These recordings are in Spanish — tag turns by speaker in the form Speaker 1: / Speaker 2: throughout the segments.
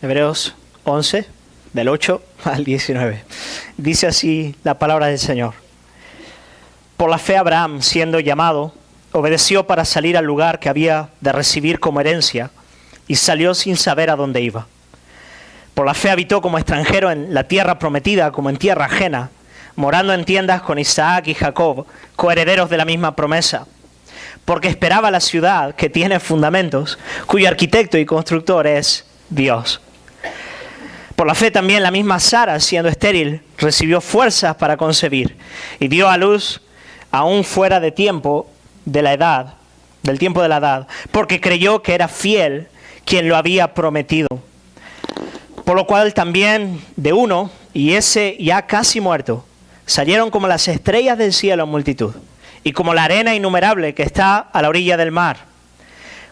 Speaker 1: Hebreos 11, del 8 al 19. Dice así la palabra del Señor. Por la fe Abraham, siendo llamado, obedeció para salir al lugar que había de recibir como herencia y salió sin saber a dónde iba. Por la fe habitó como extranjero en la tierra prometida, como en tierra ajena, morando en tiendas con Isaac y Jacob, coherederos de la misma promesa. Porque esperaba la ciudad que tiene fundamentos, cuyo arquitecto y constructor es Dios. Por la fe también la misma Sara, siendo estéril, recibió fuerzas para concebir y dio a luz aún fuera de tiempo de la edad, del tiempo de la edad, porque creyó que era fiel quien lo había prometido. Por lo cual también de uno, y ese ya casi muerto, salieron como las estrellas del cielo en multitud, y como la arena innumerable que está a la orilla del mar.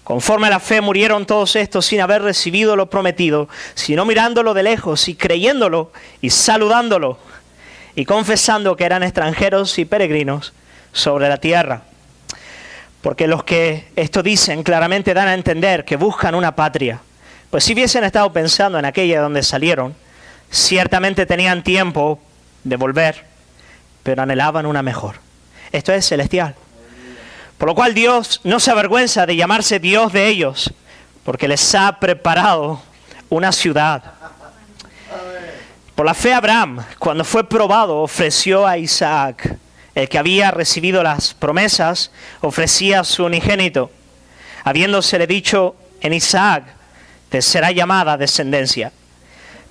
Speaker 1: Conforme a la fe murieron todos estos sin haber recibido lo prometido, sino mirándolo de lejos y creyéndolo y saludándolo y confesando que eran extranjeros y peregrinos sobre la tierra. Porque los que esto dicen claramente dan a entender que buscan una patria. Pues si hubiesen estado pensando en aquella donde salieron, ciertamente tenían tiempo de volver, pero anhelaban una mejor. Esto es celestial. Por lo cual Dios no se avergüenza de llamarse Dios de ellos, porque les ha preparado una ciudad. Por la fe Abraham, cuando fue probado, ofreció a Isaac. El que había recibido las promesas, ofrecía a su unigénito, habiéndosele dicho: en Isaac te será llamada descendencia,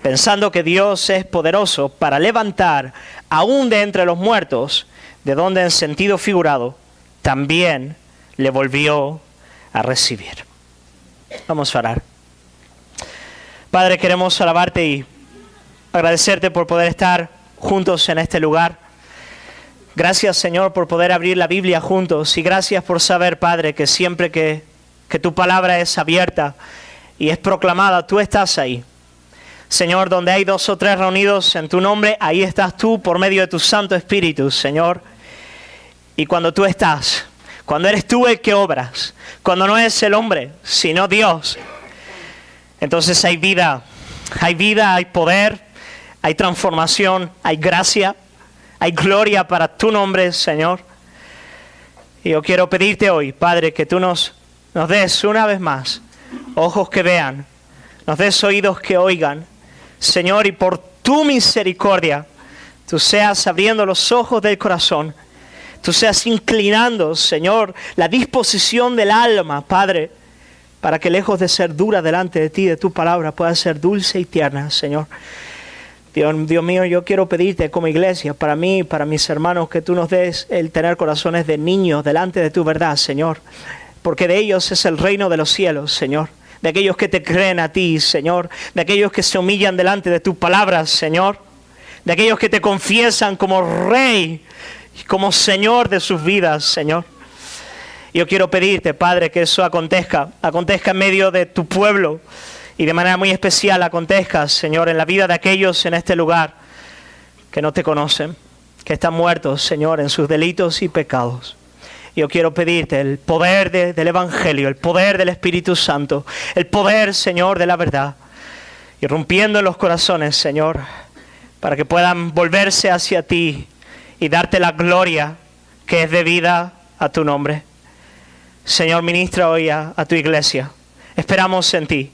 Speaker 1: pensando que Dios es poderoso para levantar aún de entre los muertos, de donde en sentido figurado también le volvió a recibir. Vamos a orar. Padre, queremos alabarte y agradecerte por poder estar juntos en este lugar. Gracias, Señor, por poder abrir la Biblia juntos, y gracias por saber, Padre, que siempre que tu palabra es abierta y es proclamada, tú estás ahí. Señor, donde hay 2 o 3 reunidos en tu nombre, ahí estás tú por medio de tu Santo Espíritu, Señor. Y cuando tú estás, cuando eres tú el que obras, cuando no es el hombre, sino Dios, entonces hay vida, hay poder, hay transformación, hay gracia, hay gloria para tu nombre, Señor. Y yo quiero pedirte hoy, Padre, que tú nos des una vez más ojos que vean, nos des oídos que oigan, Señor, y por tu misericordia, tú seas abriendo los ojos del corazón, tú seas inclinando, Señor, la disposición del alma, Padre, para que lejos de ser dura delante de ti, de tu palabra, pueda ser dulce y tierna, Señor. Dios mío, yo quiero pedirte como iglesia, para mí, para mis hermanos, que tú nos des el tener corazones de niños delante de tu verdad, Señor. Porque de ellos es el reino de los cielos, Señor. De aquellos que te creen a ti, Señor. De aquellos que se humillan delante de tu palabra, Señor. De aquellos que te confiesan como Rey y como Señor de sus vidas, Señor. Yo quiero pedirte, Padre, que eso acontezca en medio de tu pueblo. Y de manera muy especial acontezca, Señor, en la vida de aquellos en este lugar que no te conocen, que están muertos, Señor, en sus delitos y pecados. Yo quiero pedirte el poder del Evangelio, el poder del Espíritu Santo, el poder, Señor, de la verdad, irrumpiendo en los corazones, Señor, para que puedan volverse hacia ti y darte la gloria que es debida a tu nombre. Señor, ministra hoy a tu iglesia. Esperamos en ti.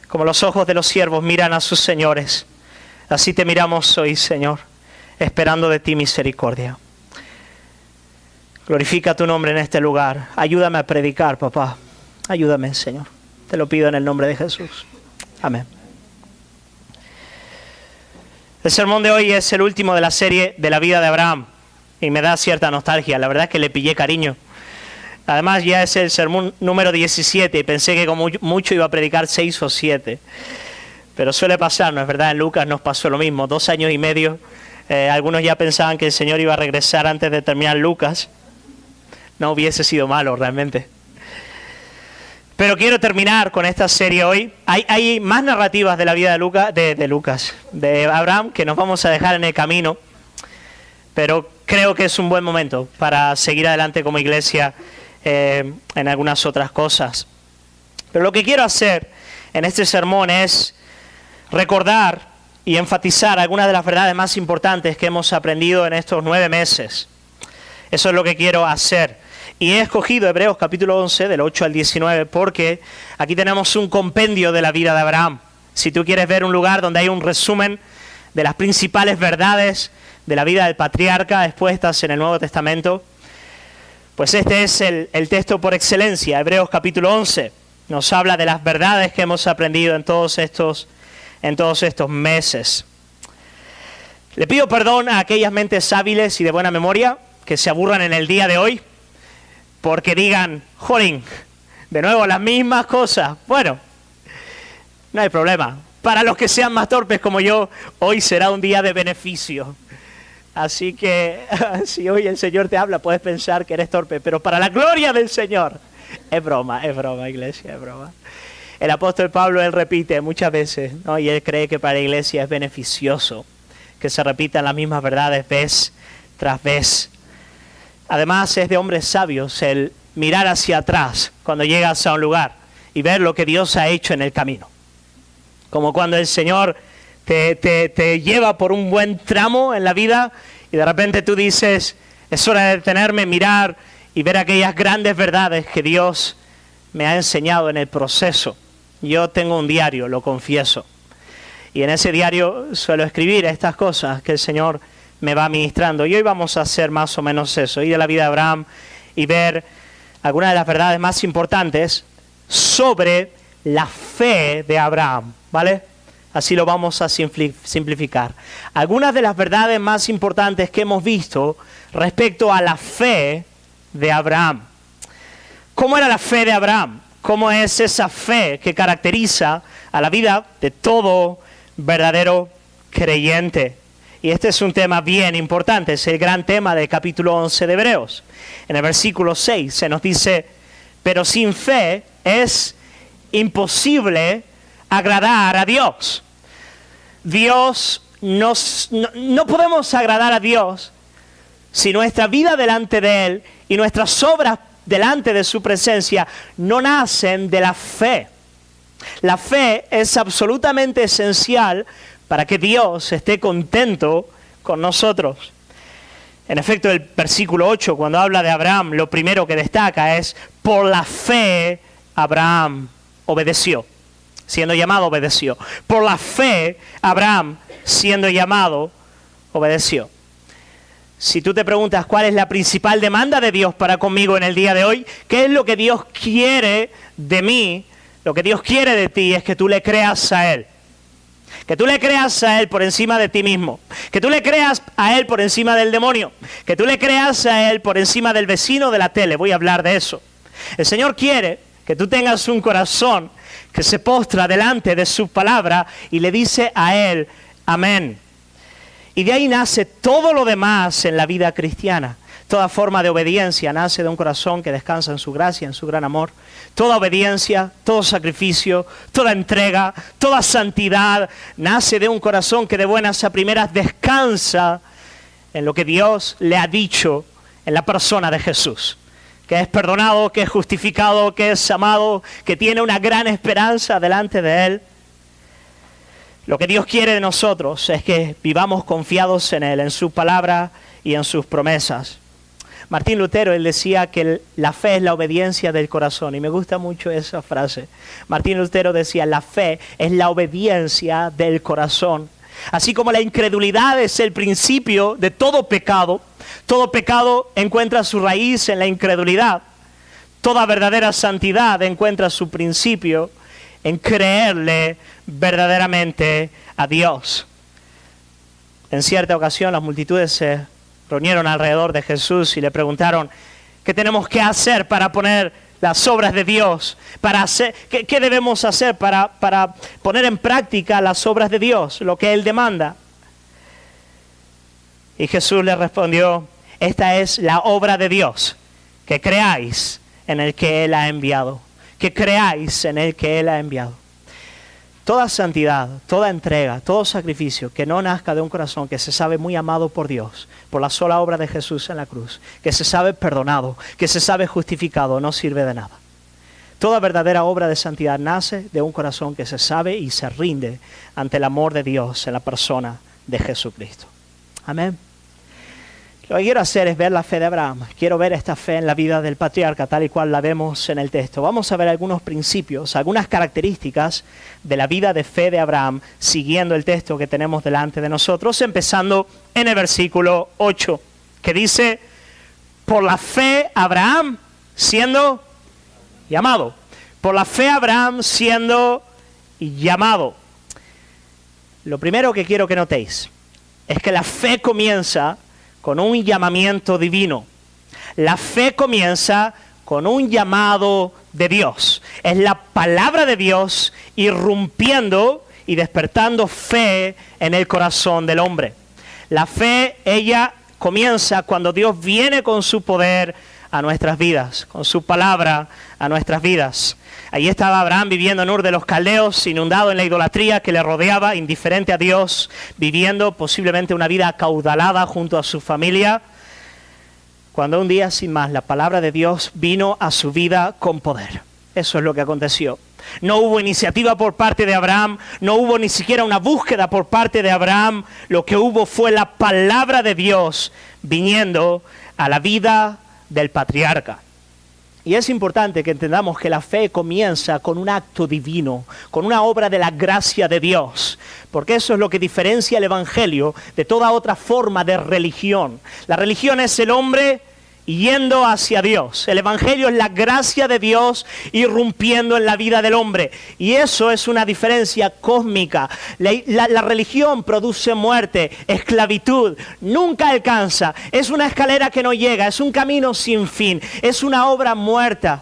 Speaker 1: Como los ojos de los siervos miran a sus señores, así te miramos hoy, Señor, esperando de ti misericordia. Glorifica tu nombre en este lugar. Ayúdame a predicar, papá. Ayúdame, Señor. Te lo pido en el nombre de Jesús. Amén. El sermón de hoy es el último de la serie de la vida de Abraham y me da cierta nostalgia. La verdad es que le pillé cariño. Además ya es el sermón número 17 y pensé que como mucho iba a predicar 6 o 7. Pero suele pasar, ¿no es verdad? En Lucas nos pasó lo mismo, 2 años y medio. Algunos ya pensaban que el Señor iba a regresar antes de terminar Lucas. No hubiese sido malo realmente. Pero quiero terminar con esta serie hoy. Hay más narrativas de la vida de Abraham, que nos vamos a dejar en el camino. Pero creo que es un buen momento para seguir adelante como iglesia en algunas otras cosas. Pero lo que quiero hacer en este sermón es recordar y enfatizar algunas de las verdades más importantes que hemos aprendido en estos 9 meses. Eso es lo que quiero hacer. Y he escogido Hebreos capítulo 11, del 8 al 19, porque aquí tenemos un compendio de la vida de Abraham. Si tú quieres ver un lugar donde hay un resumen de las principales verdades de la vida del patriarca expuestas en el Nuevo Testamento, pues este es el texto por excelencia. Hebreos capítulo 11 nos habla de las verdades que hemos aprendido en todos estos meses. Le pido perdón a aquellas mentes hábiles y de buena memoria que se aburran en el día de hoy porque digan, jolín, de nuevo las mismas cosas. Bueno, no hay problema. Para los que sean más torpes como yo, hoy será un día de beneficio. Así que si hoy el Señor te habla, puedes pensar que eres torpe, pero para la gloria del Señor. Es broma, iglesia, es broma. El apóstol Pablo, él repite muchas veces, ¿no? Y él cree que para la iglesia es beneficioso que se repitan las mismas verdades vez tras vez. Además, es de hombres sabios el mirar hacia atrás cuando llegas a un lugar y ver lo que Dios ha hecho en el camino. Como cuando el Señor te lleva por un buen tramo en la vida y de repente tú dices, es hora de detenerme, mirar y ver aquellas grandes verdades que Dios me ha enseñado en el proceso. Yo tengo un diario, lo confieso, y en ese diario suelo escribir estas cosas que el Señor me va ministrando. Y hoy vamos a hacer más o menos eso, ir a la vida de Abraham y ver algunas de las verdades más importantes sobre la fe de Abraham, ¿vale? Así lo vamos a simplificar. Algunas de las verdades más importantes que hemos visto respecto a la fe de Abraham. ¿Cómo era la fe de Abraham? ¿Cómo es esa fe que caracteriza a la vida de todo verdadero creyente? Y este es un tema bien importante, es el gran tema del capítulo 11 de Hebreos. En el versículo 6 se nos dice, pero sin fe es imposible agradar a Dios. No podemos agradar a Dios si nuestra vida delante de Él y nuestras obras delante de su presencia no nacen de la fe. La fe es absolutamente esencial para que Dios esté contento con nosotros. En efecto, el versículo 8, cuando habla de Abraham, lo primero que destaca es, por la fe Abraham obedeció. Siendo llamado, obedeció. Por la fe Abraham, siendo llamado, obedeció. Si tú te preguntas cuál es la principal demanda de Dios para conmigo en el día de hoy, ¿qué es lo que Dios quiere de mí? Lo que Dios quiere de ti es que tú le creas a Él. Que tú le creas a Él por encima de ti mismo. Que tú le creas a Él por encima del demonio. Que tú le creas a Él por encima del vecino de la tele. Voy a hablar de eso. El Señor quiere que tú tengas un corazón que se postra delante de su palabra y le dice a Él, amén. Y de ahí nace todo lo demás en la vida cristiana. Toda forma de obediencia nace de un corazón que descansa en su gracia, en su gran amor. Toda obediencia, todo sacrificio, toda entrega, toda santidad nace de un corazón que de buenas a primeras descansa en lo que Dios le ha dicho en la persona de Jesús. Que es perdonado, que es justificado, que es amado, que tiene una gran esperanza delante de Él. Lo que Dios quiere de nosotros es que vivamos confiados en Él, en su palabra y en sus promesas. Martín Lutero, él decía que la fe es la obediencia del corazón, y me gusta mucho esa frase. Martín Lutero decía, la fe es la obediencia del corazón. Así como la incredulidad es el principio de todo pecado encuentra su raíz en la incredulidad. Toda verdadera santidad encuentra su principio en creerle verdaderamente a Dios. En cierta ocasión las multitudes se reunieron alrededor de Jesús y le preguntaron, ¿qué tenemos que hacer para poner las obras de Dios? ¿Qué debemos hacer para poner en práctica las obras de Dios, lo que Él demanda? Y Jesús le respondió, esta es la obra de Dios, que creáis en el que Él ha enviado. Que creáis en el que Él ha enviado. Toda santidad, toda entrega, todo sacrificio que no nazca de un corazón que se sabe muy amado por Dios, por la sola obra de Jesús en la cruz, que se sabe perdonado, que se sabe justificado, no sirve de nada. Toda verdadera obra de santidad nace de un corazón que se sabe y se rinde ante el amor de Dios en la persona de Jesucristo. Amén. Lo que quiero hacer es ver la fe de Abraham. Quiero ver esta fe en la vida del patriarca, tal y cual la vemos en el texto. Vamos a ver algunos principios, algunas características de la vida de fe de Abraham, siguiendo el texto que tenemos delante de nosotros, empezando en el versículo 8, que dice: por la fe Abraham siendo llamado. Por la fe Abraham siendo llamado. Lo primero que quiero que notéis es que la fe comienza con un llamamiento divino. La fe comienza con un llamado de Dios. Es la palabra de Dios irrumpiendo y despertando fe en el corazón del hombre. La fe, ella comienza cuando Dios viene con su poder a nuestras vidas, con su palabra a nuestras vidas. Allí estaba Abraham viviendo en Ur de los Caldeos, inundado en la idolatría que le rodeaba, indiferente a Dios, viviendo posiblemente una vida acaudalada junto a su familia, cuando un día, sin más, la palabra de Dios vino a su vida con poder. Eso es lo que aconteció. No hubo iniciativa por parte de Abraham, no hubo ni siquiera una búsqueda por parte de Abraham. Lo que hubo fue la palabra de Dios viniendo a la vida del patriarca. Y es importante que entendamos que la fe comienza con un acto divino, con una obra de la gracia de Dios, porque eso es lo que diferencia el Evangelio de toda otra forma de religión. La religión es el hombre yendo hacia Dios. El Evangelio es la gracia de Dios irrumpiendo en la vida del hombre. Y eso es una diferencia cósmica. La religión produce muerte, esclavitud, nunca alcanza. Es una escalera que no llega, es un camino sin fin, es una obra muerta.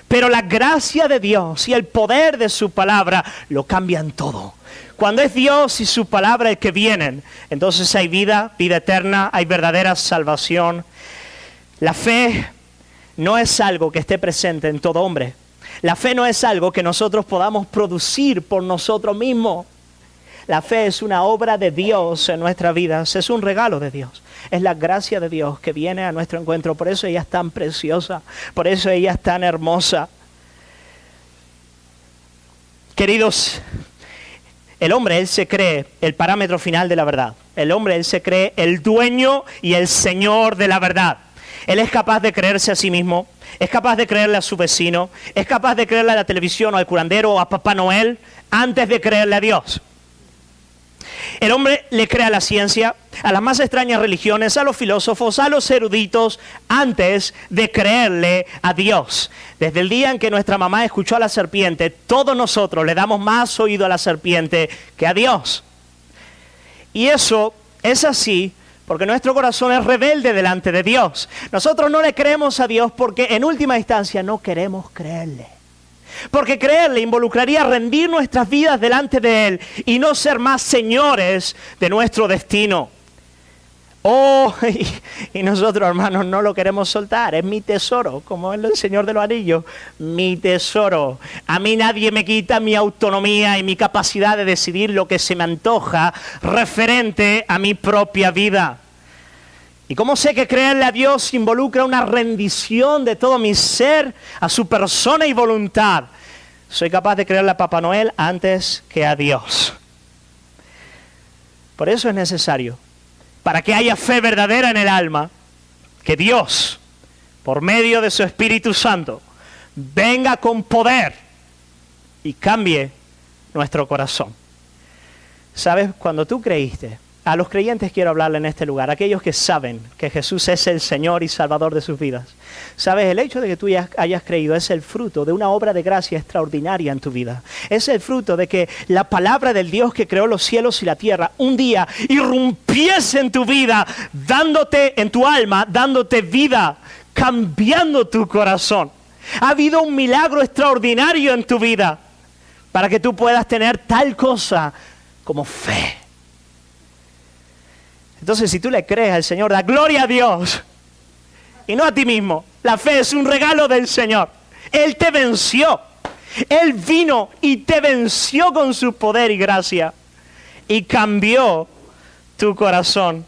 Speaker 1: Pero la gracia de Dios y el poder de su palabra lo cambian todo. Cuando es Dios y su palabra el que vienen, entonces hay vida, vida eterna, hay verdadera salvación. La fe no es algo que esté presente en todo hombre. La fe no es algo que nosotros podamos producir por nosotros mismos. La fe es una obra de Dios en nuestras vidas, es un regalo de Dios. Es la gracia de Dios que viene a nuestro encuentro. Por eso ella es tan preciosa, por eso ella es tan hermosa. Queridos, el hombre, él se cree el parámetro final de la verdad. El hombre, él se cree el dueño y el señor de la verdad. Él es capaz de creerse a sí mismo, es capaz de creerle a su vecino, es capaz de creerle a la televisión o al curandero o a Papá Noel antes de creerle a Dios. El hombre le cree a la ciencia, a las más extrañas religiones, a los filósofos, a los eruditos, antes de creerle a Dios. Desde el día en que nuestra mamá escuchó a la serpiente, todos nosotros le damos más oído a la serpiente que a Dios. Y eso es así porque nuestro corazón es rebelde delante de Dios. Nosotros no le creemos a Dios porque en última instancia no queremos creerle. Porque creerle involucraría rendir nuestras vidas delante de Él y no ser más señores de nuestro destino. Oh, y nosotros, hermanos, no lo queremos soltar. Es mi tesoro, como es el Señor de los Anillos, mi tesoro. A mí nadie me quita mi autonomía y mi capacidad de decidir lo que se me antoja referente a mi propia vida. ¿Y cómo sé que creerle a Dios involucra una rendición de todo mi ser a su persona y voluntad? Soy capaz de creerle a Papá Noel antes que a Dios. Por eso es necesario, para que haya fe verdadera en el alma, que Dios, por medio de su Espíritu Santo, venga con poder y cambie nuestro corazón. ¿Sabes? Cuando tú creíste, a los creyentes quiero hablarle en este lugar, aquellos que saben que Jesús es el Señor y Salvador de sus vidas. ¿Sabes? El hecho de que tú hayas creído es el fruto de una obra de gracia extraordinaria en tu vida. Es el fruto de que la palabra del Dios que creó los cielos y la tierra un día irrumpiese en tu vida, dándote en tu alma, dándote vida, cambiando tu corazón. Ha habido un milagro extraordinario en tu vida para que tú puedas tener tal cosa como fe. Entonces, si tú le crees al Señor, da gloria a Dios y no a ti mismo. La fe es un regalo del Señor. Él te venció. Él vino y te venció con su poder y gracia y cambió tu corazón.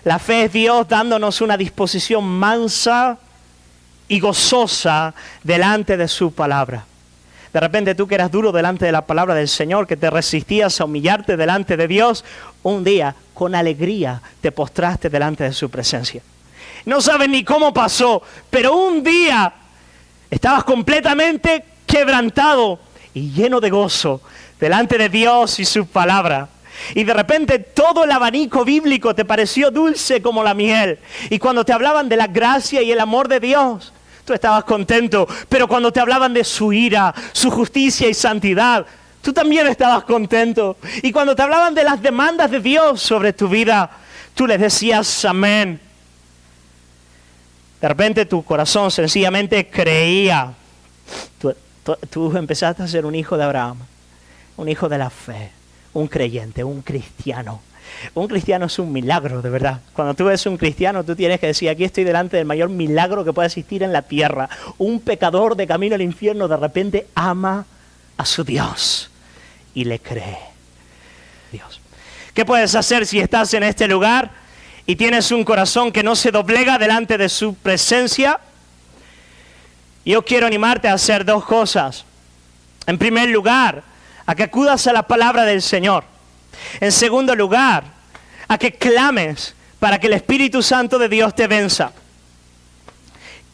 Speaker 1: La fe es Dios dándonos una disposición mansa y gozosa delante de su palabra. De repente tú que eras duro delante de la palabra del Señor, que te resistías a humillarte delante de Dios, un día con alegría te postraste delante de su presencia. No sabes ni cómo pasó, pero un día estabas completamente quebrantado y lleno de gozo delante de Dios y su palabra. Y de repente todo el abanico bíblico te pareció dulce como la miel. Y cuando te hablaban de la gracia y el amor de Dios, tú estabas contento. Pero cuando te hablaban de su ira, su justicia y santidad, tú también estabas contento. Y cuando te hablaban de las demandas de Dios sobre tu vida, tú les decías amén. De repente tu corazón sencillamente creía. Tú empezaste a ser un hijo de Abraham, un hijo de la fe, un creyente, un cristiano. Un cristiano es un milagro, de verdad. Cuando tú ves un cristiano, tú tienes que decir, aquí estoy delante del mayor milagro que puede existir en la tierra. Un pecador de camino al infierno de repente ama a su Dios y le cree. Dios. ¿Qué puedes hacer si estás en este lugar y tienes un corazón que no se doblega delante de su presencia? Yo quiero animarte a hacer dos cosas. En primer lugar, a que acudas a la palabra del Señor. En segundo lugar, a que clames para que el Espíritu Santo de Dios te venza.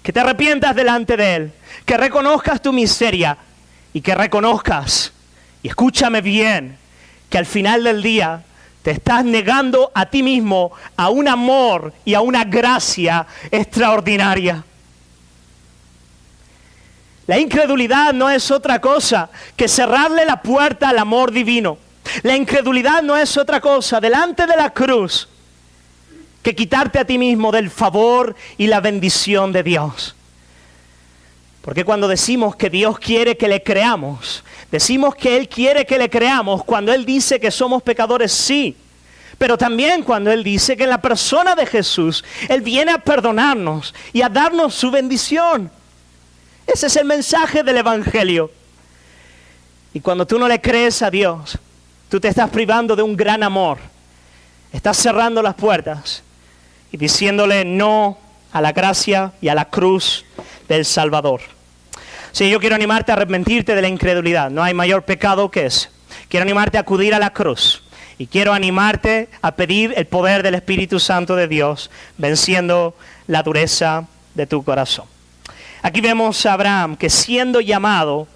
Speaker 1: Que te arrepientas delante de Él, que reconozcas tu miseria y que reconozcas, y escúchame bien, que al final del día te estás negando a ti mismo a un amor y a una gracia extraordinaria. La incredulidad no es otra cosa que cerrarle la puerta al amor divino. La incredulidad no es otra cosa delante de la cruz que quitarte a ti mismo del favor y la bendición de Dios. Porque cuando decimos que Dios quiere que le creamos, decimos que Él quiere que le creamos cuando Él dice que somos pecadores, sí. Pero también cuando Él dice que en la persona de Jesús, Él viene a perdonarnos y a darnos su bendición. Ese es el mensaje del Evangelio. Y cuando tú no le crees a Dios, tú te estás privando de un gran amor. Estás cerrando las puertas y diciéndole no a la gracia y a la cruz del Salvador. Sí, yo quiero animarte a arrepentirte de la incredulidad. No hay mayor pecado que ese. Quiero animarte a acudir a la cruz. Y quiero animarte a pedir el poder del Espíritu Santo de Dios, venciendo la dureza de tu corazón. Aquí vemos a Abraham que siendo llamado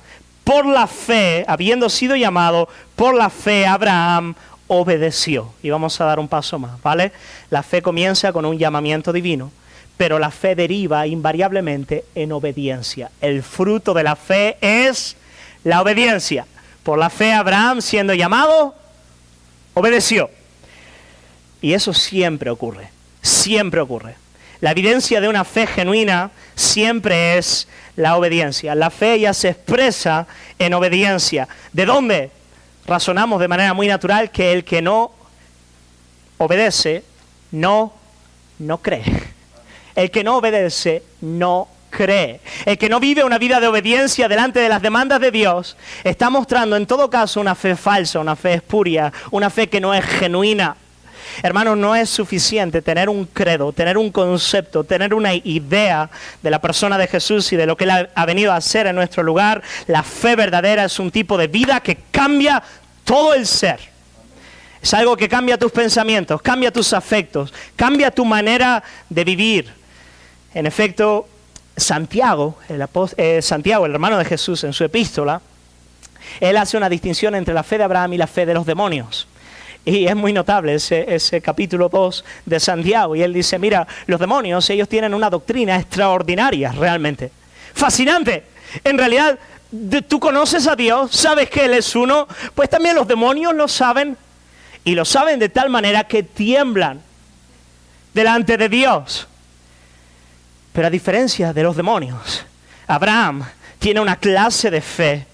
Speaker 1: por la fe, habiendo sido llamado por la fe, Abraham obedeció. Y vamos a dar un paso más, ¿vale? La fe comienza con un llamamiento divino, pero la fe deriva invariablemente en obediencia. El fruto de la fe es la obediencia. Por la fe, Abraham, siendo llamado, obedeció. Y eso siempre ocurre, siempre ocurre. La evidencia de una fe genuina siempre es la obediencia. La fe ya se expresa en obediencia. ¿De dónde? Razonamos de manera muy natural que el que no obedece no cree. El que no obedece no cree. El que no vive una vida de obediencia delante de las demandas de Dios está mostrando en todo caso una fe falsa, una fe espuria, una fe que no es genuina. Hermanos, no es suficiente tener un credo, tener un concepto, tener una idea de la persona de Jesús y de lo que Él ha venido a hacer en nuestro lugar. La fe verdadera es un tipo de vida que cambia todo el ser. Es algo que cambia tus pensamientos, cambia tus afectos, cambia tu manera de vivir. En efecto, Santiago, el hermano de Jesús, en su epístola, él hace una distinción entre la fe de Abraham y la fe de los demonios. Y es muy notable ese capítulo 2 de Santiago. Y él dice, mira, los demonios, ellos tienen una doctrina extraordinaria realmente. Fascinante. En realidad, tú conoces a Dios, sabes que Él es uno, pues también los demonios lo saben. Y lo saben de tal manera que tiemblan delante de Dios. Pero a diferencia de los demonios, Abraham tiene una clase de fe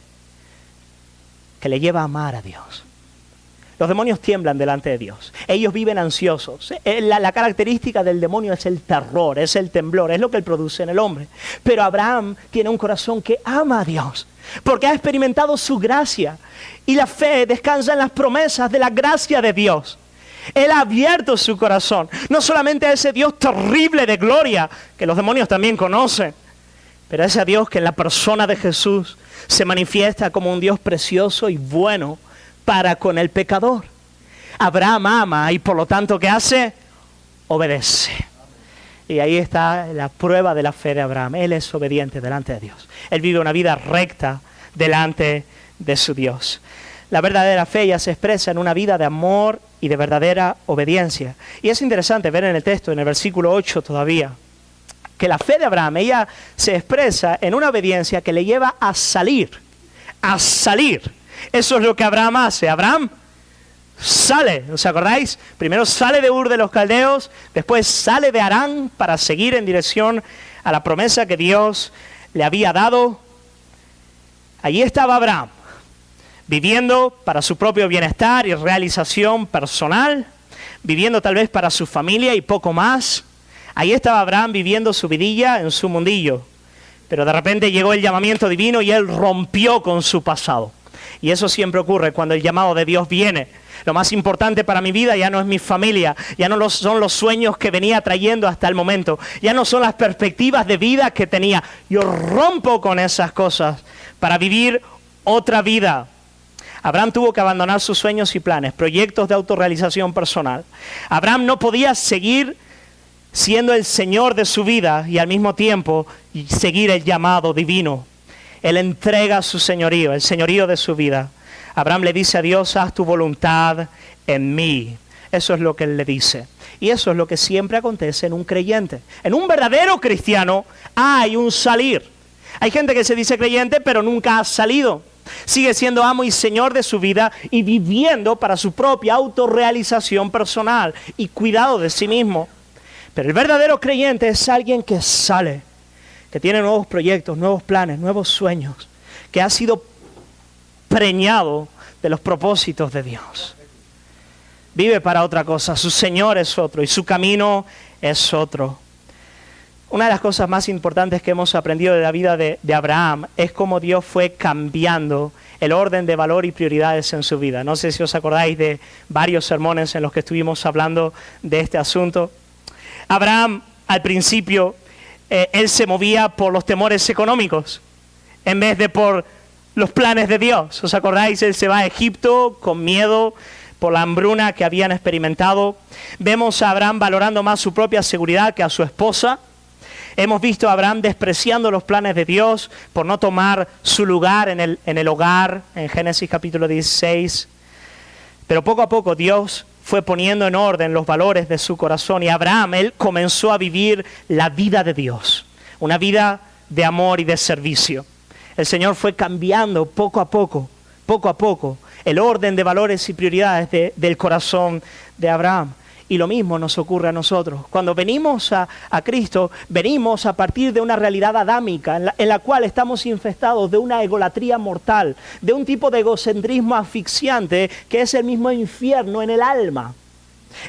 Speaker 1: que le lleva a amar a Dios. Los demonios tiemblan delante de Dios. Ellos viven ansiosos. La característica del demonio es el terror, es el temblor, es lo que él produce en el hombre. Pero Abraham tiene un corazón que ama a Dios, porque ha experimentado su gracia. Y la fe descansa en las promesas de la gracia de Dios. Él ha abierto su corazón, no solamente a ese Dios terrible de gloria, que los demonios también conocen, Pero es a Dios que en la persona de Jesús se manifiesta como un Dios precioso y bueno para con el pecador. Abraham ama y por lo tanto, ¿qué hace? Obedece. Y ahí está la prueba de la fe de Abraham. Él es obediente delante de Dios. Él vive una vida recta delante de su Dios. La verdadera fe ya se expresa en una vida de amor y de verdadera obediencia. Y es interesante ver en el texto, en el versículo 8 todavía, que la fe de Abraham, ella se expresa en una obediencia que le lleva a salir. A salir. Eso es lo que Abraham hace. Abraham sale, ¿os acordáis? Primero sale de Ur de los Caldeos, después sale de Harán para seguir en dirección a la promesa que Dios le había dado. Allí estaba Abraham, viviendo para su propio bienestar y realización personal, viviendo tal vez para su familia y poco más. Ahí estaba Abraham viviendo su vidilla en su mundillo, pero de repente llegó el llamamiento divino y él rompió con su pasado. Y eso siempre ocurre cuando el llamado de Dios viene. Lo más importante para mi vida ya no es mi familia, ya no son los sueños que venía trayendo hasta el momento, ya no son las perspectivas de vida que tenía. Yo rompo con esas cosas para vivir otra vida. Abraham tuvo que abandonar sus sueños y planes, proyectos de autorrealización personal. Abraham no podía seguir siendo el Señor de su vida y al mismo tiempo seguir el llamado divino. Él entrega su señorío, el señorío de su vida. Abraham le dice a Dios, haz tu voluntad en mí. Eso es lo que él le dice. Y eso es lo que siempre acontece en un creyente. En un verdadero cristiano hay un salir. Hay gente que se dice creyente, pero nunca ha salido. Sigue siendo amo y señor de su vida y viviendo para su propia autorrealización personal y cuidado de sí mismo. Pero el verdadero creyente es alguien que sale, que tiene nuevos proyectos, nuevos planes, nuevos sueños, que ha sido preñado de los propósitos de Dios. Vive para otra cosa, su Señor es otro y su camino es otro. Una de las cosas más importantes que hemos aprendido de la vida de Abraham es cómo Dios fue cambiando el orden de valor y prioridades en su vida. No sé si os acordáis de varios sermones en los que estuvimos hablando de este asunto. Abraham, al principio, él se movía por los temores económicos en vez de por los planes de Dios. ¿Os acordáis? Él se va a Egipto con miedo por la hambruna que habían experimentado. Vemos a Abraham valorando más su propia seguridad que a su esposa. Hemos visto a Abraham despreciando los planes de Dios por no tomar su lugar en el hogar, en Génesis capítulo 16. Pero poco a poco Dios fue poniendo en orden los valores de su corazón y Abraham, él comenzó a vivir la vida de Dios, una vida de amor y de servicio. El Señor fue cambiando poco a poco, el orden de valores y prioridades del corazón de Abraham. Y lo mismo nos ocurre a nosotros. Cuando venimos a Cristo, venimos a partir de una realidad adámica en la cual estamos infestados de una egolatría mortal, de un tipo de egocentrismo asfixiante que es el mismo infierno en el alma.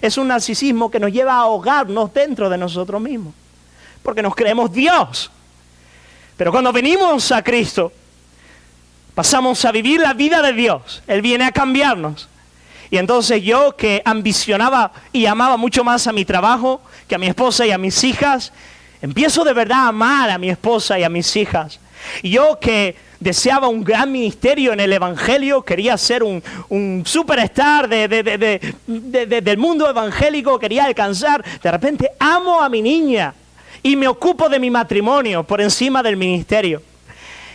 Speaker 1: Es un narcisismo que nos lleva a ahogarnos dentro de nosotros mismos, porque nos creemos Dios. Pero cuando venimos a Cristo, pasamos a vivir la vida de Dios. Él viene a cambiarnos. Y entonces yo, que ambicionaba y amaba mucho más a mi trabajo que a mi esposa y a mis hijas, empiezo de verdad a amar a mi esposa y a mis hijas. Y yo, que deseaba un gran ministerio en el Evangelio, quería ser un superstar del mundo evangélico, quería alcanzar, de repente amo a mi niña y me ocupo de mi matrimonio por encima del ministerio.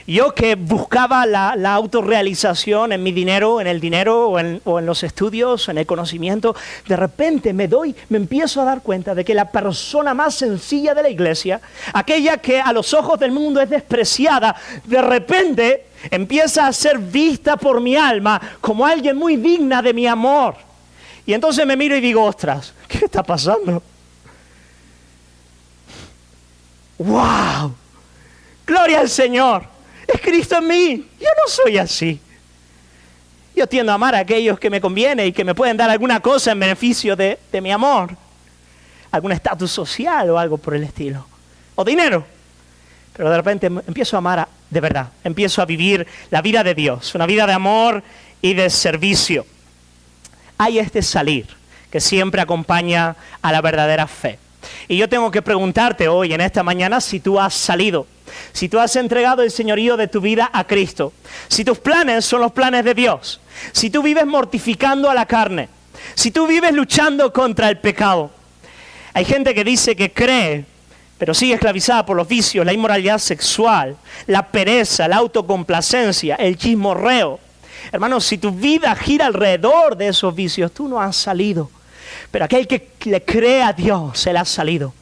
Speaker 1: Yo, que buscaba la autorrealización en mi dinero, en el dinero o en los estudios, en el conocimiento, de repente me empiezo a dar cuenta de que la persona más sencilla de la iglesia, aquella que a los ojos del mundo es despreciada, de repente empieza a ser vista por mi alma como alguien muy digna de mi amor. Y entonces me miro y digo, ostras, ¿qué está pasando? ¡Wow! ¡Gloria al Señor! Es Cristo en mí. Yo no soy así. Yo tiendo a amar a aquellos que me conviene y que me pueden dar alguna cosa en beneficio de mi amor. Algún estatus social o algo por el estilo. O dinero. Pero de repente empiezo a amar de verdad. Empiezo a vivir la vida de Dios. Una vida de amor y de servicio. Hay este salir que siempre acompaña a la verdadera fe. Y yo tengo que preguntarte hoy, en esta mañana, si tú has salido, si tú has entregado el señorío de tu vida a Cristo, si tus planes son los planes de Dios, si tú vives mortificando a la carne, si tú vives luchando contra el pecado. Hay gente que dice que cree, pero sigue esclavizada por los vicios, la inmoralidad sexual, la pereza, la autocomplacencia, el chismorreo. Hermanos, si tu vida gira alrededor de esos vicios, tú no has salido. Pero aquel que le cree a Dios, él ha salido.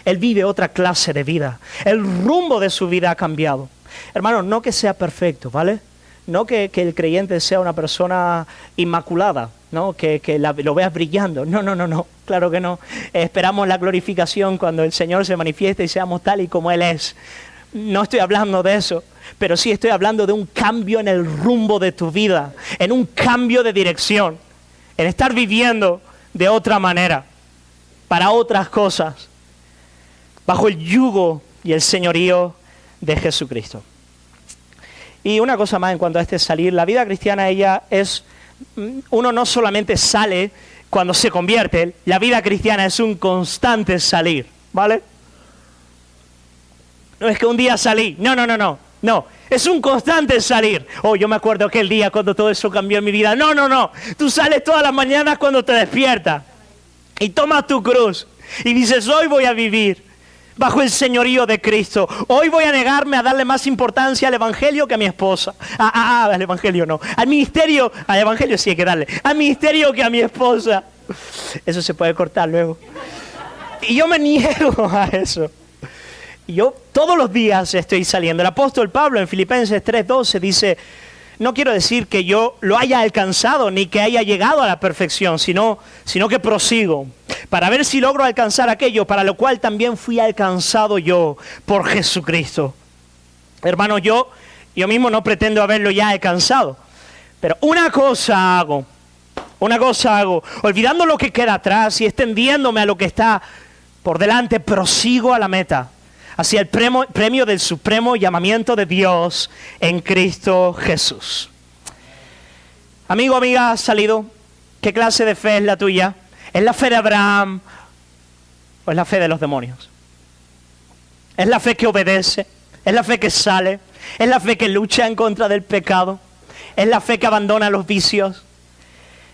Speaker 1: Él vive otra clase de vida. El rumbo de su vida ha cambiado. Hermanos, no que sea perfecto, ¿vale? No que el creyente sea una persona inmaculada, ¿no? Que lo veas brillando. No, claro que no. Esperamos la glorificación cuando el Señor se manifieste y seamos tal y como Él es. No estoy hablando de eso, pero sí estoy hablando de un cambio en el rumbo de tu vida, en un cambio de dirección, en estar viviendo de otra manera, para otras cosas, bajo el yugo y el señorío de Jesucristo. Y una cosa más en cuanto a este salir, la vida cristiana uno no solamente sale cuando se convierte, la vida cristiana es un constante salir, ¿vale? No es que un día salí, no, es un constante salir. Oh, yo me acuerdo aquel día cuando todo eso cambió en mi vida. No, tú sales todas las mañanas cuando te despiertas y tomas tu cruz y dices, hoy voy a vivir bajo el señorío de Cristo. Hoy voy a negarme a darle más importancia al evangelio que a mi esposa. Al evangelio no. Al evangelio sí hay que darle. Al ministerio que a mi esposa. Eso se puede cortar luego. Y yo me niego a eso. Y yo todos los días estoy saliendo. El apóstol Pablo en Filipenses 3:12 dice, no quiero decir que yo lo haya alcanzado ni que haya llegado a la perfección, sino que prosigo para ver si logro alcanzar aquello para lo cual también fui alcanzado yo por Jesucristo. Hermano, yo mismo no pretendo haberlo ya alcanzado, pero una cosa hago, olvidando lo que queda atrás y extendiéndome a lo que está por delante, prosigo a la meta, hacia el premio del supremo llamamiento de Dios en Cristo Jesús. Amigo, amiga, ¿has salido? ¿Qué clase de fe es la tuya? ¿Es la fe de Abraham o es la fe de los demonios? ¿Es la fe que obedece? ¿Es la fe que sale? ¿Es la fe que lucha en contra del pecado? ¿Es la fe que abandona los vicios?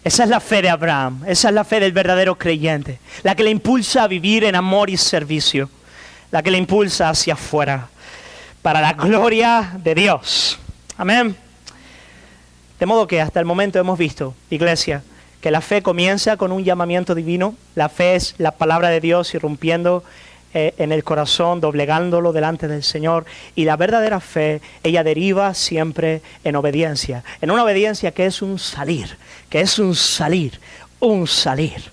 Speaker 1: Esa es la fe de Abraham, esa es la fe del verdadero creyente, la que le impulsa a vivir en amor y servicio, la que le impulsa hacia afuera, para la gloria de Dios. Amén. De modo que hasta el momento hemos visto, iglesia, que la fe comienza con un llamamiento divino. La fe es la palabra de Dios irrumpiendo en el corazón, doblegándolo delante del Señor. Y la verdadera fe, ella deriva siempre en obediencia. En una obediencia que es un salir, un salir.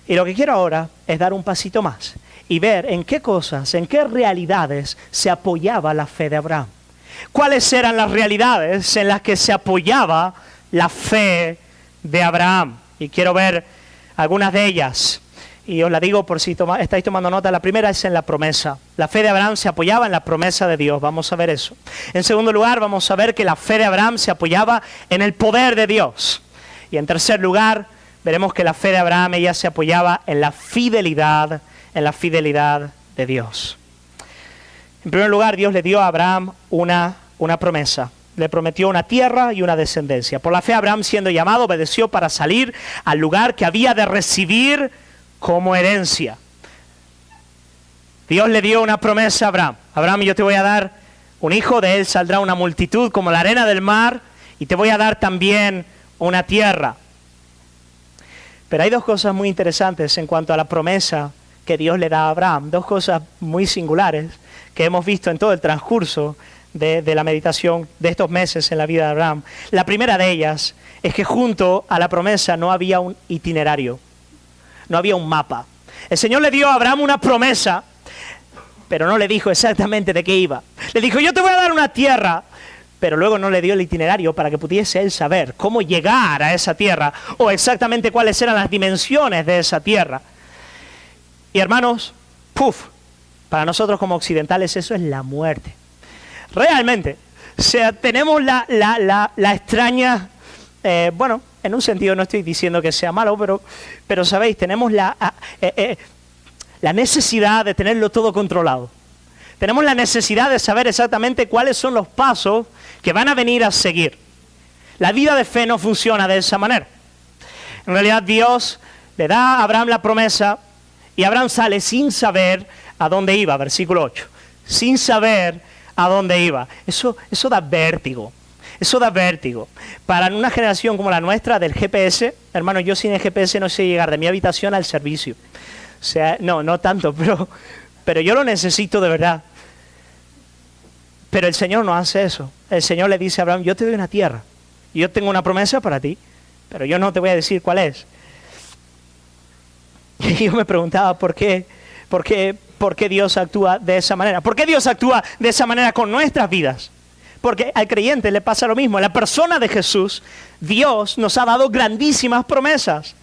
Speaker 1: Y lo que quiero ahora es dar un pasito más y ver en qué cosas, en qué realidades se apoyaba la fe de Abraham. ¿Cuáles eran las realidades en las que se apoyaba la fe de Abraham? Y quiero ver algunas de ellas. Y os la digo por si estáis tomando nota. La primera es en la promesa. La fe de Abraham se apoyaba en la promesa de Dios. Vamos a ver eso. En segundo lugar, vamos a ver que la fe de Abraham se apoyaba en el poder de Dios. Y en tercer lugar, veremos que la fe de Abraham, ella se apoyaba en la fidelidad de Dios. En primer lugar, Dios le dio a Abraham una promesa. Le prometió una tierra y una descendencia. Por la fe, Abraham, siendo llamado, obedeció para salir al lugar que había de recibir como herencia. Dios le dio una promesa a Abraham. Abraham, yo te voy a dar un hijo, de él saldrá una multitud como la arena del mar, y te voy a dar también una tierra. Pero hay dos cosas muy interesantes en cuanto a la promesa que Dios le da a Abraham. Dos cosas muy singulares que hemos visto en todo el transcurso de la meditación de estos meses en la vida de Abraham. La primera de ellas es que junto a la promesa no había un itinerario, no había un mapa. El Señor le dio a Abraham una promesa, pero no le dijo exactamente de qué iba. Le dijo, yo te voy a dar una tierra, pero luego no le dio el itinerario para que pudiese él saber cómo llegar a esa tierra o exactamente cuáles eran las dimensiones de esa tierra. Y hermanos, para nosotros como occidentales eso es la muerte. Realmente, o sea, tenemos la extraña, en un sentido no estoy diciendo que sea malo, pero sabéis, tenemos la la necesidad de tenerlo todo controlado. Tenemos la necesidad de saber exactamente cuáles son los pasos que van a venir a seguir. La vida de fe no funciona de esa manera. En realidad Dios le da a Abraham la promesa y Abraham sale sin saber a dónde iba, versículo 8. Sin saber a dónde iba. Eso da vértigo. Eso da vértigo. Para una generación como la nuestra del GPS, hermano, yo sin el GPS no sé llegar de mi habitación al servicio. O sea, no tanto, pero yo lo necesito de verdad. Pero el Señor no hace eso. El Señor le dice a Abraham, yo te doy una tierra. Y yo tengo una promesa para ti, pero yo no te voy a decir cuál es. Y yo me preguntaba, ¿por qué Dios actúa de esa manera? ¿Por qué Dios actúa de esa manera con nuestras vidas? Porque al creyente le pasa lo mismo. En la persona de Jesús, Dios nos ha dado grandísimas promesas,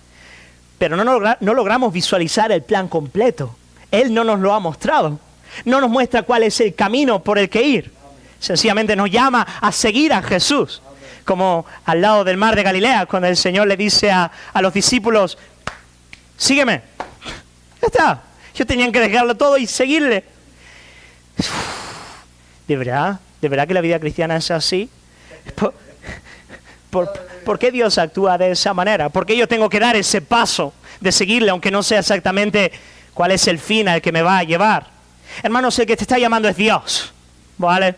Speaker 1: pero no logramos visualizar el plan completo. Él no nos lo ha mostrado. No nos muestra cuál es el camino por el que ir. Sencillamente nos llama a seguir a Jesús. Como al lado del mar de Galilea, cuando el Señor le dice a los discípulos, sígueme. Ya está. Ellos tenían que dejarlo todo y seguirle. ¿De verdad? ¿De verdad que la vida cristiana es así? ¿Por qué Dios actúa de esa manera? ¿Por qué yo tengo que dar ese paso de seguirle, aunque no sé exactamente cuál es el fin al que me va a llevar? Hermanos, el que te está llamando es Dios, ¿vale?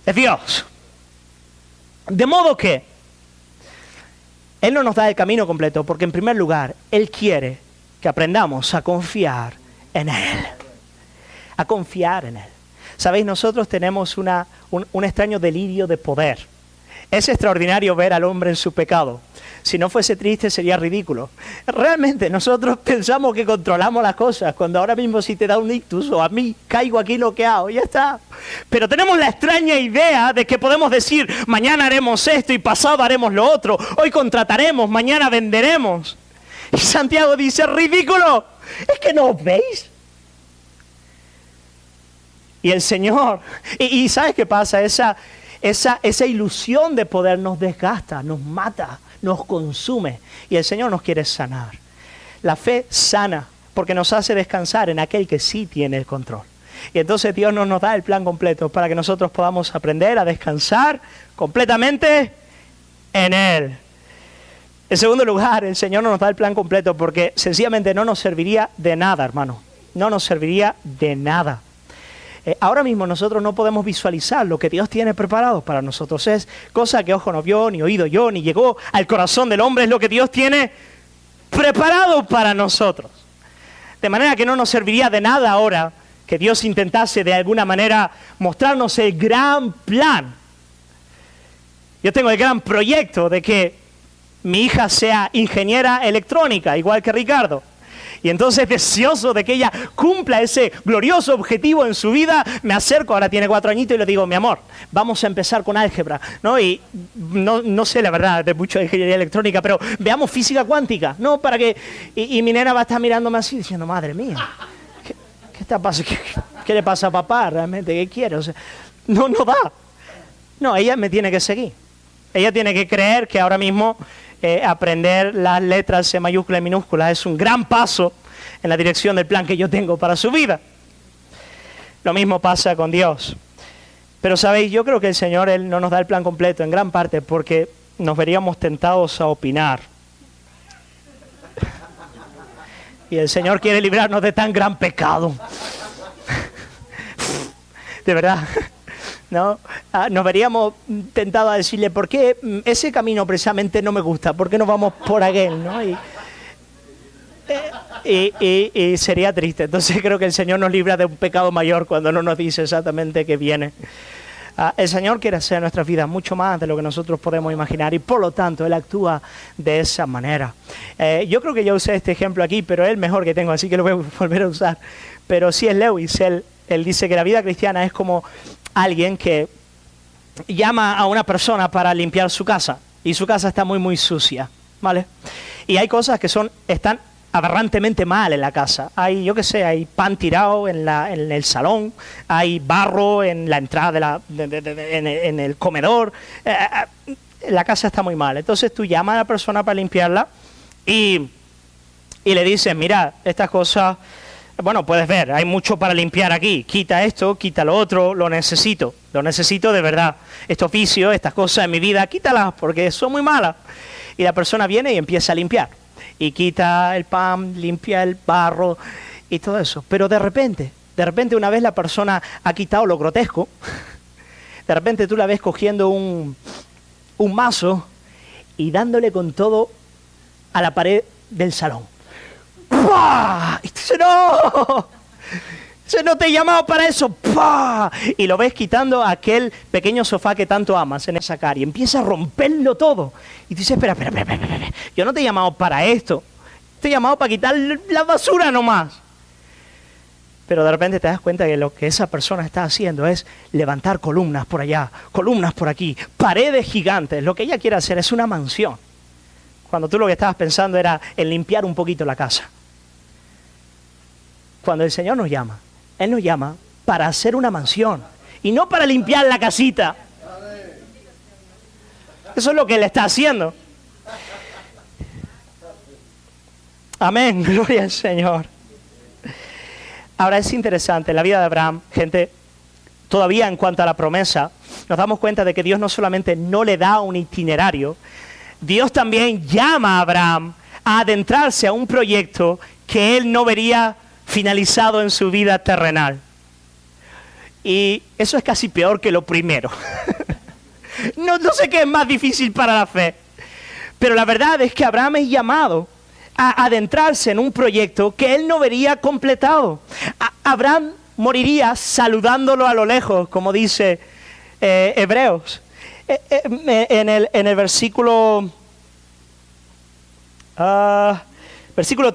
Speaker 1: Es Dios. De modo que Él no nos da el camino completo, porque en primer lugar, Él quiere que aprendamos a confiar en Él. A confiar en Él. Sabéis, nosotros tenemos un extraño delirio de poder. Es extraordinario ver al hombre en su pecado. Si no fuese triste sería ridículo. Realmente nosotros pensamos que controlamos las cosas, cuando ahora mismo si te da un ictus o a mí caigo aquí noqueado, ya está. Pero tenemos la extraña idea de que podemos decir, mañana haremos esto y pasado haremos lo otro, hoy contrataremos, mañana venderemos. Y Santiago dice, ridículo, es que no os veis. Y el Señor, y ¿sabes qué pasa? Esa ilusión de poder nos desgasta, nos mata, nos consume. Y el Señor nos quiere sanar. La fe sana porque nos hace descansar en aquel que sí tiene el control. Y entonces Dios nos da el plan completo para que nosotros podamos aprender a descansar completamente en Él. En segundo lugar, el Señor no nos da el plan completo porque sencillamente no nos serviría de nada, hermano. No nos serviría de nada. Ahora mismo nosotros no podemos visualizar lo que Dios tiene preparado para nosotros. Es cosa que ojo no vio, ni oído yo, ni llegó al corazón del hombre. Es lo que Dios tiene preparado para nosotros. De manera que no nos serviría de nada ahora que Dios intentase de alguna manera mostrarnos el gran plan. Yo tengo el gran proyecto de que mi hija sea ingeniera electrónica, igual que Ricardo. Y entonces, deseoso de que ella cumpla ese glorioso objetivo en su vida, me acerco, ahora tiene 4 añitos, y le digo, mi amor, vamos a empezar con álgebra, ¿no? Y no sé la verdad de mucho de ingeniería electrónica, pero veamos física cuántica, ¿no? Para que y mi nena va a estar mirándome así, diciendo, madre mía, ¿qué está pasando? ¿Qué le pasa a papá realmente? ¿Qué quiere? O sea, no da. No, ella me tiene que seguir. Ella tiene que creer que ahora mismo aprender las letras C mayúscula y minúscula es un gran paso en la dirección del plan que yo tengo para su vida. Lo mismo pasa con Dios. Pero sabéis, yo creo que el Señor Él no nos da el plan completo en gran parte porque nos veríamos tentados a opinar. Y el Señor quiere librarnos de tan gran pecado. De verdad. ¿No? Nos veríamos tentados a decirle, ¿por qué ese camino precisamente no me gusta? ¿Por qué no vamos por aquel? ¿No? Y sería triste. Entonces creo que el Señor nos libra de un pecado mayor cuando no nos dice exactamente qué viene. El Señor quiere hacer en nuestras vidas mucho más de lo que nosotros podemos imaginar y por lo tanto Él actúa de esa manera. Yo creo que yo usé este ejemplo aquí, pero es el mejor que tengo, así que lo voy a volver a usar. Pero sí es Lewis, él dice que la vida cristiana es como alguien que llama a una persona para limpiar su casa y su casa está muy muy sucia, ¿vale? Y hay cosas que están aberrantemente mal en la casa. Hay, yo qué sé, hay pan tirado en el salón, hay barro en la entrada en el comedor. La casa está muy mal. Entonces tú llamas a la persona para limpiarla y y le dice, mira, estas cosas, bueno, puedes ver, hay mucho para limpiar aquí, quita esto, quita lo otro, lo necesito de verdad. Estos vicios, estas cosas en mi vida, quítalas porque son muy malas. Y la persona viene y empieza a limpiar. Y quita el pan, limpia el barro y todo eso. Pero de repente, una vez la persona ha quitado lo grotesco, de repente tú la ves cogiendo un mazo y dándole con todo a la pared del salón. ¡Pah! Y tú dices, ¡no! Yo no te he llamado para eso. ¡Pah! Y lo ves quitando aquel pequeño sofá que tanto amas en esa cara y empieza a romperlo todo. Y tú dices, espera. Yo no te he llamado para esto. Te he llamado para quitar la basura nomás. Pero de repente te das cuenta que lo que esa persona está haciendo es levantar columnas por allá, columnas por aquí, paredes gigantes. Lo que ella quiere hacer es una mansión. Cuando tú lo que estabas pensando era en limpiar un poquito la casa. Cuando el Señor nos llama, Él nos llama para hacer una mansión y no para limpiar la casita. Eso es lo que Él está haciendo. Amén, gloria al Señor. Ahora es interesante, en la vida de Abraham, gente, todavía en cuanto a la promesa, nos damos cuenta de que Dios no solamente no le da un itinerario, Dios también llama a Abraham a adentrarse a un proyecto que él no vería finalizado en su vida terrenal. Y eso es casi peor que lo primero. No sé qué es más difícil para la fe, pero la verdad es que Abraham es llamado a adentrarse en un proyecto que él no vería completado. Abraham moriría saludándolo a lo lejos, como dice Hebreos. En el versículo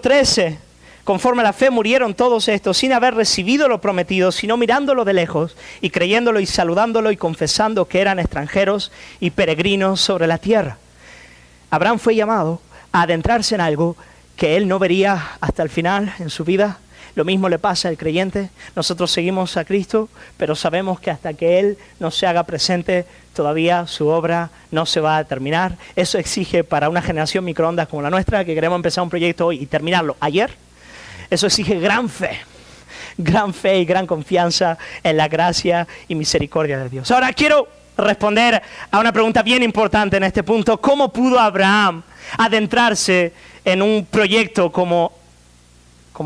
Speaker 1: 13, conforme a la fe murieron todos estos sin haber recibido lo prometido, sino mirándolo de lejos y creyéndolo y saludándolo y confesando que eran extranjeros y peregrinos sobre la tierra. Abraham fue llamado a adentrarse en algo que él no vería hasta el final en su vida. Lo mismo le pasa al creyente. Nosotros seguimos a Cristo, pero sabemos que hasta que Él no se haga presente, todavía su obra no se va a terminar. Eso exige para una generación microondas como la nuestra, que queremos empezar un proyecto hoy y terminarlo ayer, eso exige gran fe y gran confianza en la gracia y misericordia de Dios. Ahora quiero responder a una pregunta bien importante en este punto. ¿Cómo pudo Abraham adentrarse en un proyecto como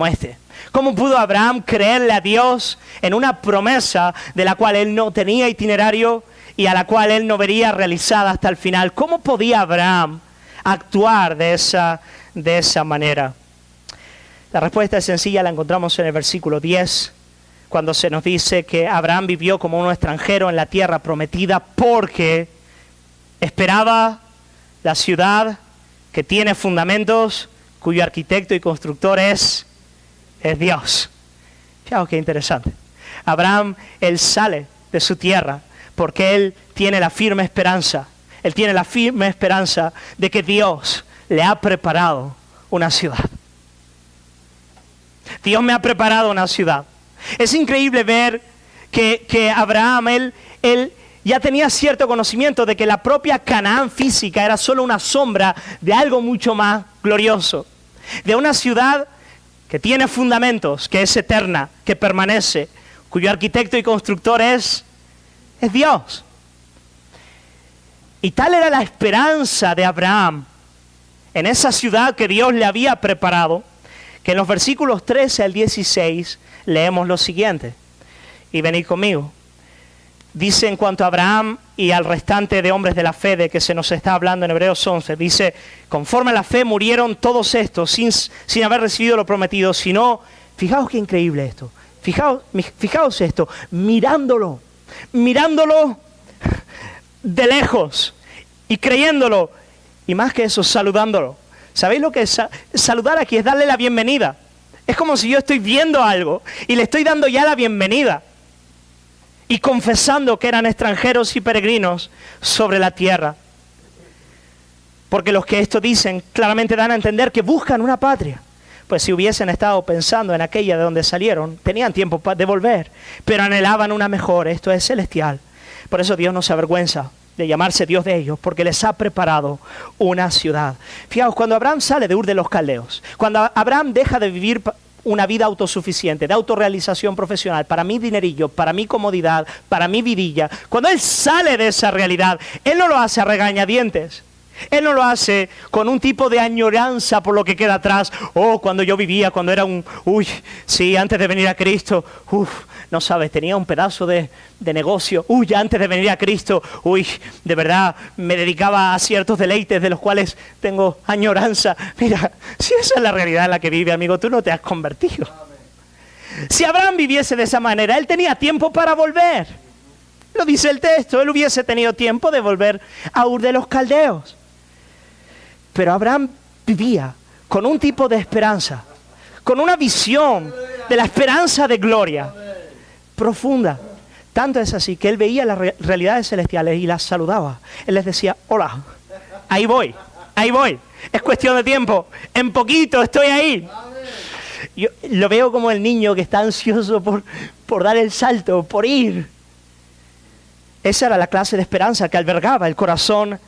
Speaker 1: este? ¿Cómo pudo Abraham creerle a Dios en una promesa de la cual él no tenía itinerario y a la cual él no vería realizada hasta el final? ¿Cómo podía Abraham actuar de esa manera? La respuesta es sencilla, la encontramos en el versículo 10, cuando se nos dice que Abraham vivió como un extranjero en la tierra prometida porque esperaba la ciudad que tiene fundamentos, cuyo arquitecto y constructor es Dios. Fijaos qué interesante. Abraham, él sale de su tierra porque él tiene la firme esperanza. Él tiene la firme esperanza de que Dios le ha preparado una ciudad. Dios me ha preparado una ciudad. Es increíble ver que Abraham, él ya tenía cierto conocimiento de que la propia Canaán física era solo una sombra de algo mucho más glorioso. De una ciudad que tiene fundamentos, que es eterna, que permanece, cuyo arquitecto y constructor es Dios. Y tal era la esperanza de Abraham en esa ciudad que Dios le había preparado, que en los versículos 13 al 16 leemos lo siguiente. Y venid conmigo. Dice en cuanto a Abraham y al restante de hombres de la fe de que se nos está hablando en Hebreos 11, dice, conforme a la fe murieron todos estos sin haber recibido lo prometido, sino, fijaos qué increíble esto, fijaos esto, mirándolo de lejos y creyéndolo, y más que eso, saludándolo. ¿Sabéis lo que es saludar aquí? Es darle la bienvenida. Es como si yo estoy viendo algo y le estoy dando ya la bienvenida. Y confesando que eran extranjeros y peregrinos sobre la tierra. Porque los que esto dicen claramente dan a entender que buscan una patria. Pues si hubiesen estado pensando en aquella de donde salieron, tenían tiempo de volver, pero anhelaban una mejor, esto es celestial. Por eso Dios no se avergüenza de llamarse Dios de ellos, porque les ha preparado una ciudad. Fijaos, cuando Abraham sale de Ur de los Caldeos, cuando Abraham deja de vivir una vida autosuficiente, de autorrealización profesional, para mi dinerillo, para mi comodidad, para mi vidilla, cuando él sale de esa realidad, él no lo hace a regañadientes. Él no lo hace con un tipo de añoranza por lo que queda atrás. Oh, cuando yo vivía, cuando era sí, antes de venir a Cristo, no sabes, tenía un pedazo de negocio. Antes de venir a Cristo, de verdad, me dedicaba a ciertos deleites de los cuales tengo añoranza. Mira, si esa es la realidad en la que vive, amigo, tú no te has convertido. Si Abraham viviese de esa manera, él tenía tiempo para volver. Lo dice el texto, él hubiese tenido tiempo de volver a Ur de los Caldeos. Pero Abraham vivía con un tipo de esperanza, con una visión de la esperanza de gloria profunda. Tanto es así que él veía las realidades celestiales y las saludaba. Él les decía, hola, ahí voy, es cuestión de tiempo, en poquito estoy ahí. Yo lo veo como el niño que está ansioso por dar el salto, por ir. Esa era la clase de esperanza que albergaba el corazón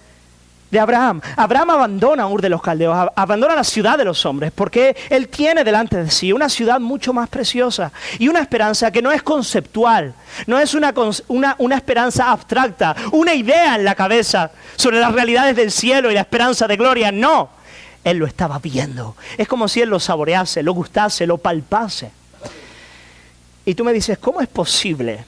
Speaker 1: de Abraham. Abraham abandona Ur de los Caldeos, abandona la ciudad de los hombres, porque él tiene delante de sí una ciudad mucho más preciosa y una esperanza que no es conceptual, no es una esperanza abstracta, una idea en la cabeza sobre las realidades del cielo y la esperanza de gloria, no. Él lo estaba viendo. Es como si él lo saborease, lo gustase, lo palpase. Y tú me dices, ¿cómo es posible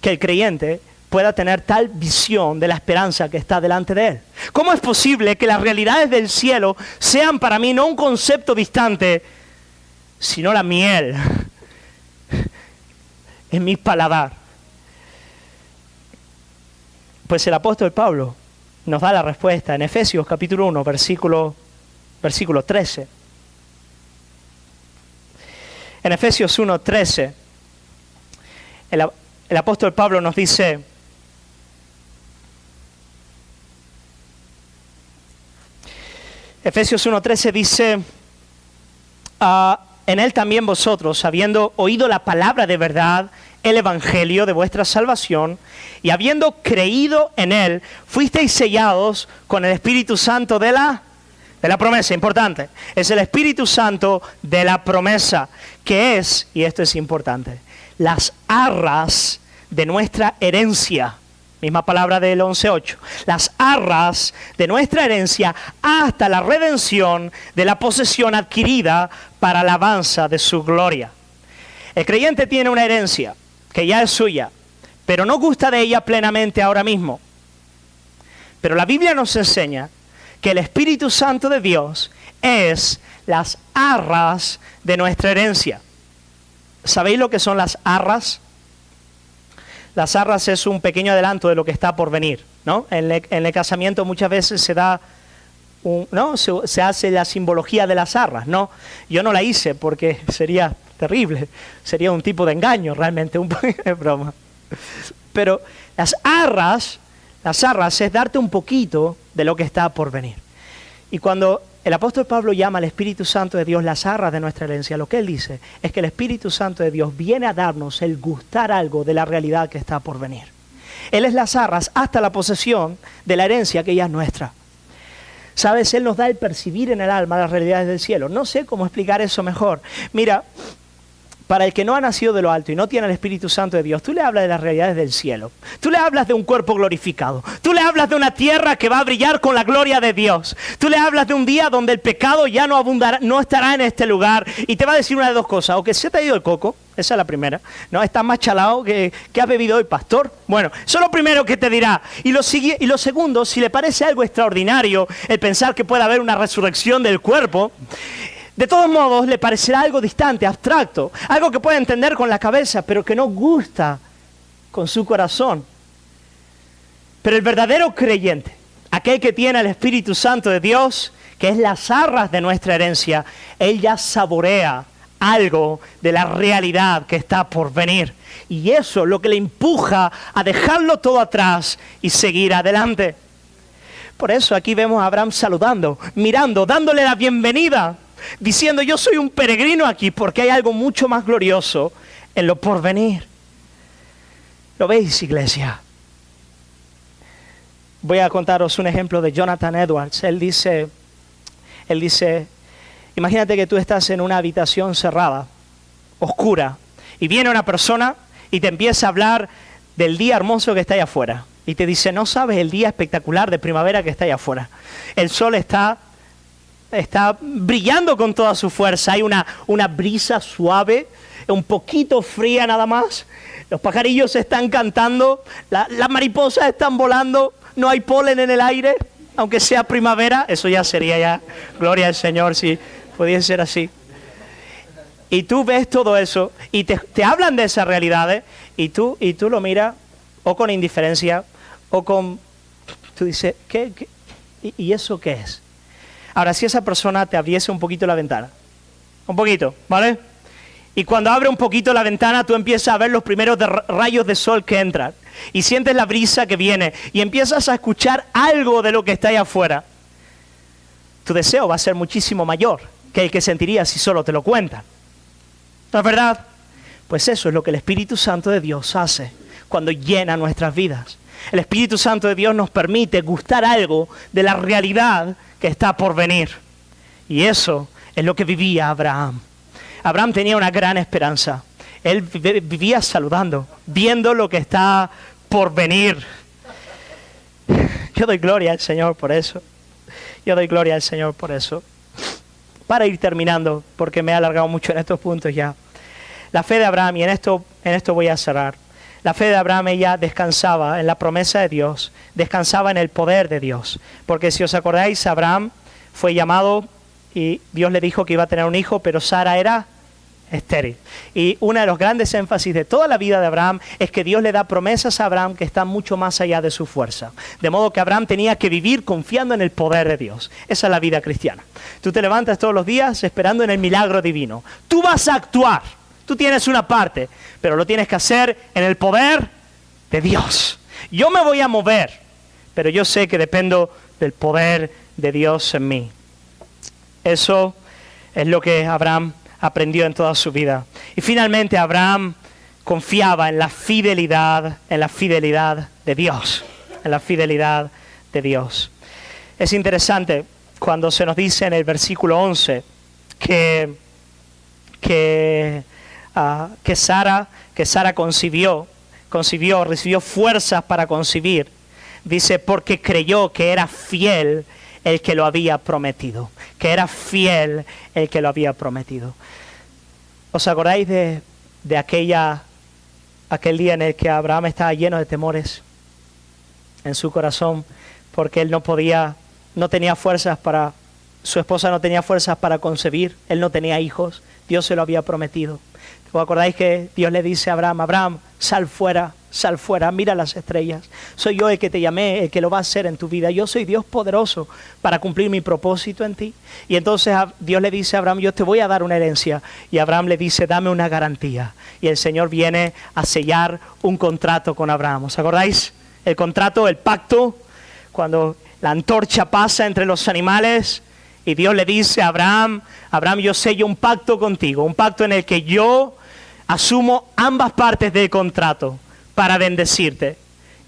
Speaker 1: que el creyente pueda tener tal visión de la esperanza que está delante de él? ¿Cómo es posible que las realidades del cielo sean para mí no un concepto distante, sino la miel en mi paladar? Pues el apóstol Pablo nos da la respuesta en Efesios capítulo 1, versículo 13. En Efesios 1, 13, el apóstol Pablo nos dice: Efesios 1:13 dice, en él también vosotros, habiendo oído la palabra de verdad, el evangelio de vuestra salvación, y habiendo creído en él, fuisteis sellados con el Espíritu Santo de la promesa. Importante, es el Espíritu Santo de la promesa, que es, y esto es importante, las arras de nuestra herencia. Misma palabra del 11:8. Las arras de nuestra herencia hasta la redención de la posesión adquirida para alabanza de su gloria. El creyente tiene una herencia que ya es suya, pero no gusta de ella plenamente ahora mismo. Pero la Biblia nos enseña que el Espíritu Santo de Dios es las arras de nuestra herencia. ¿Sabéis lo que son las arras? Las arras es un pequeño adelanto de lo que está por venir, ¿no? En el casamiento muchas veces se da, se hace la simbología de las arras, ¿no? Yo no la hice porque sería terrible, sería un tipo de engaño realmente, es broma. Pero las arras es darte un poquito de lo que está por venir. Y cuando el apóstol Pablo llama al Espíritu Santo de Dios las arras de nuestra herencia, lo que él dice es que el Espíritu Santo de Dios viene a darnos el gustar algo de la realidad que está por venir. Él es las arras hasta la posesión de la herencia que ya es nuestra. ¿Sabes? Él nos da el percibir en el alma las realidades del cielo. No sé cómo explicar eso mejor. Mira, para el que no ha nacido de lo alto y no tiene el Espíritu Santo de Dios, tú le hablas de las realidades del cielo. Tú le hablas de un cuerpo glorificado. Tú le hablas de una tierra que va a brillar con la gloria de Dios. Tú le hablas de un día donde el pecado ya no abundará, no estará en este lugar. Y te va a decir una de dos cosas. O que se te ha ido el coco, esa es la primera. No, estás más chalado que has bebido hoy, pastor. Bueno, eso es lo primero que te dirá. Y lo segundo, si le parece algo extraordinario el pensar que puede haber una resurrección del cuerpo, de todos modos le parecerá algo distante, abstracto, algo que puede entender con la cabeza, pero que no gusta con su corazón. Pero el verdadero creyente, aquel que tiene el Espíritu Santo de Dios, que es las arras de nuestra herencia, él ya saborea algo de la realidad que está por venir. Y eso es lo que le empuja a dejarlo todo atrás y seguir adelante. Por eso aquí vemos a Abraham saludando, mirando, dándole la bienvenida, diciendo: yo soy un peregrino aquí porque hay algo mucho más glorioso en lo porvenir. ¿Lo veis, iglesia? Voy a contaros un ejemplo de Jonathan Edwards. Él dice, imagínate que tú estás en una habitación cerrada, oscura, y viene una persona y te empieza a hablar del día hermoso que está allá afuera. Y te dice, no sabes el día espectacular de primavera que está allá afuera. El sol está brillando con toda su fuerza. Hay una brisa suave, un poquito fría nada más. Los pajarillos están cantando, las mariposas están volando, no hay polen en el aire, aunque sea primavera. Eso ya sería ya gloria al Señor si pudiese ser así. Y tú ves todo eso y te hablan de esas realidades y tú lo miras o con indiferencia o con... Tú dices, ¿qué? ¿Y eso qué es? Ahora, si esa persona te abriese un poquito la ventana, un poquito, ¿vale? Y cuando abre un poquito la ventana, tú empiezas a ver los primeros rayos de sol que entran y sientes la brisa que viene y empiezas a escuchar algo de lo que está ahí afuera. Tu deseo va a ser muchísimo mayor que el que sentirías si solo te lo cuentan. ¿No es verdad? Pues eso es lo que el Espíritu Santo de Dios hace cuando llena nuestras vidas. El Espíritu Santo de Dios nos permite gustar algo de la realidad que está por venir. Y eso es lo que vivía Abraham. Abraham tenía una gran esperanza. Él vivía saludando, viendo lo que está por venir. Yo doy gloria al Señor por eso. Yo doy gloria al Señor por eso. Para ir terminando, porque me he alargado mucho en estos puntos ya. La fe de Abraham, y en esto voy a cerrar. La fe de Abraham, ella descansaba en la promesa de Dios, descansaba en el poder de Dios. Porque si os acordáis, Abraham fue llamado y Dios le dijo que iba a tener un hijo, pero Sara era estéril. Y uno de los grandes énfasis de toda la vida de Abraham es que Dios le da promesas a Abraham que están mucho más allá de su fuerza. De modo que Abraham tenía que vivir confiando en el poder de Dios. Esa es la vida cristiana. Tú te levantas todos los días esperando en el milagro divino. Tú vas a actuar. Tú tienes una parte, pero lo tienes que hacer en el poder de Dios. Yo me voy a mover, pero yo sé que dependo del poder de Dios en mí. Eso es lo que Abraham aprendió en toda su vida. Y finalmente Abraham confiaba en la fidelidad de Dios, en la fidelidad de Dios. Es interesante cuando se nos dice en el versículo 11 que Sara recibió fuerzas para concebir. Dice, porque creyó que era fiel el que lo había prometido. Que era fiel el que lo había prometido. ¿Os acordáis de aquel día en el que Abraham estaba lleno de temores en su corazón? Porque él no tenía fuerzas para... Su esposa no tenía fuerzas para concebir. Él no tenía hijos. Dios se lo había prometido. ¿Os acordáis que Dios le dice a Abraham, Abraham, sal fuera, mira las estrellas. Soy yo el que te llamé, el que lo va a hacer en tu vida. Yo soy Dios poderoso para cumplir mi propósito en ti. Y entonces Dios le dice a Abraham, yo te voy a dar una herencia. Y Abraham le dice, dame una garantía. Y el Señor viene a sellar un contrato con Abraham. ¿Os acordáis? El contrato, el pacto, cuando la antorcha pasa entre los animales. Y Dios le dice a Abraham, Abraham, yo sello un pacto contigo, un pacto en el que yo asumo ambas partes del contrato para bendecirte.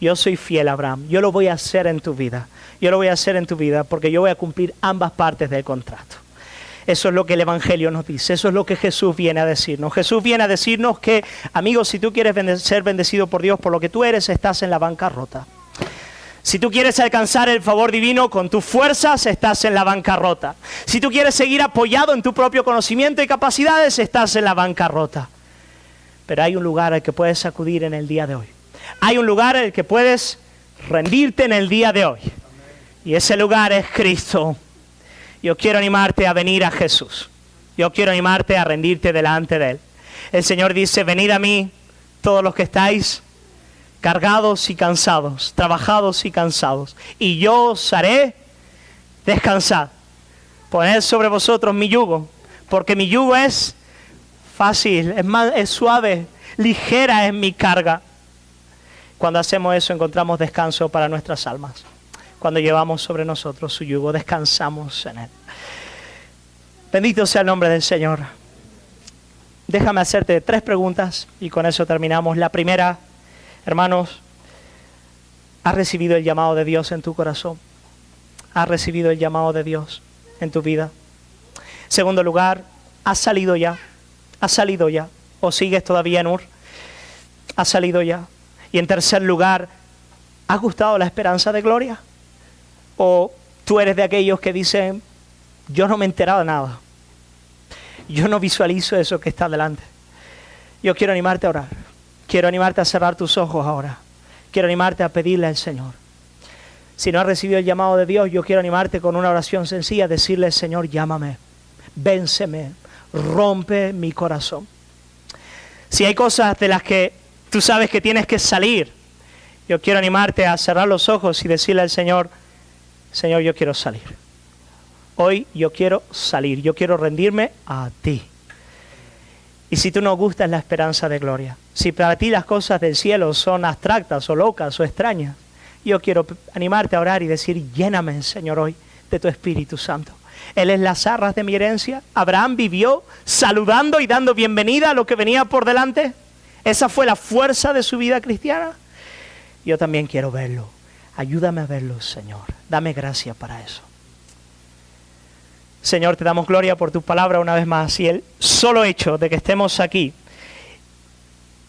Speaker 1: Yo soy fiel, Abraham, yo lo voy a hacer en tu vida. Yo lo voy a hacer en tu vida porque yo voy a cumplir ambas partes del contrato. Eso es lo que el Evangelio nos dice, eso es lo que Jesús viene a decirnos. Jesús viene a decirnos que, amigos, si tú quieres ser bendecido por Dios, por lo que tú eres, estás en la bancarrota. Si tú quieres alcanzar el favor divino con tus fuerzas, estás en la bancarrota. Si tú quieres seguir apoyado en tu propio conocimiento y capacidades, estás en la bancarrota. Pero hay un lugar al que puedes acudir en el día de hoy. Hay un lugar al que puedes rendirte en el día de hoy. Y ese lugar es Cristo. Yo quiero animarte a venir a Jesús. Yo quiero animarte a rendirte delante de Él. El Señor dice, venid a mí, todos los que estáis cargados y cansados, trabajados y cansados, y yo os haré descansar. Poned sobre vosotros mi yugo, porque mi yugo es fácil, es suave, ligera es mi carga. Cuando hacemos eso encontramos descanso para nuestras almas. Cuando llevamos sobre nosotros su yugo, descansamos en Él. Bendito sea el nombre del Señor. Déjame hacerte 3 preguntas y con eso terminamos. La primera, hermanos, ¿Has recibido el llamado de Dios en tu corazón? ¿Has recibido el llamado de Dios en tu vida? Segundo lugar, ¿has salido ya? ¿Has salido ya? ¿O sigues todavía en Ur? ¿Has salido ya? Y en tercer lugar, ¿has gustado la esperanza de gloria? ¿O tú eres de aquellos que dicen, yo no me he enterado de nada? Yo no visualizo eso que está delante. Yo quiero animarte a orar. Quiero animarte a cerrar tus ojos ahora. Quiero animarte a pedirle al Señor. Si no has recibido el llamado de Dios, yo quiero animarte con una oración sencilla, decirle, Señor, llámame, vénseme, rompe mi corazón. Si hay cosas de las que tú sabes que tienes que salir, yo quiero animarte a cerrar los ojos y decirle al Señor, Señor, yo quiero salir. Hoy yo quiero salir, yo quiero rendirme a ti. Y si tú no gustas la esperanza de gloria, si para ti las cosas del cielo son abstractas o locas o extrañas, yo quiero animarte a orar y decir, lléname, Señor, hoy de tu Espíritu Santo. Él es las arras de mi herencia. Abraham vivió saludando y dando bienvenida a lo que venía por delante. Esa fue la fuerza de su vida cristiana. Yo también quiero verlo. Ayúdame a verlo, Señor. Dame gracia para eso. Señor, te damos gloria por tu palabra una vez más. Y el solo hecho de que estemos aquí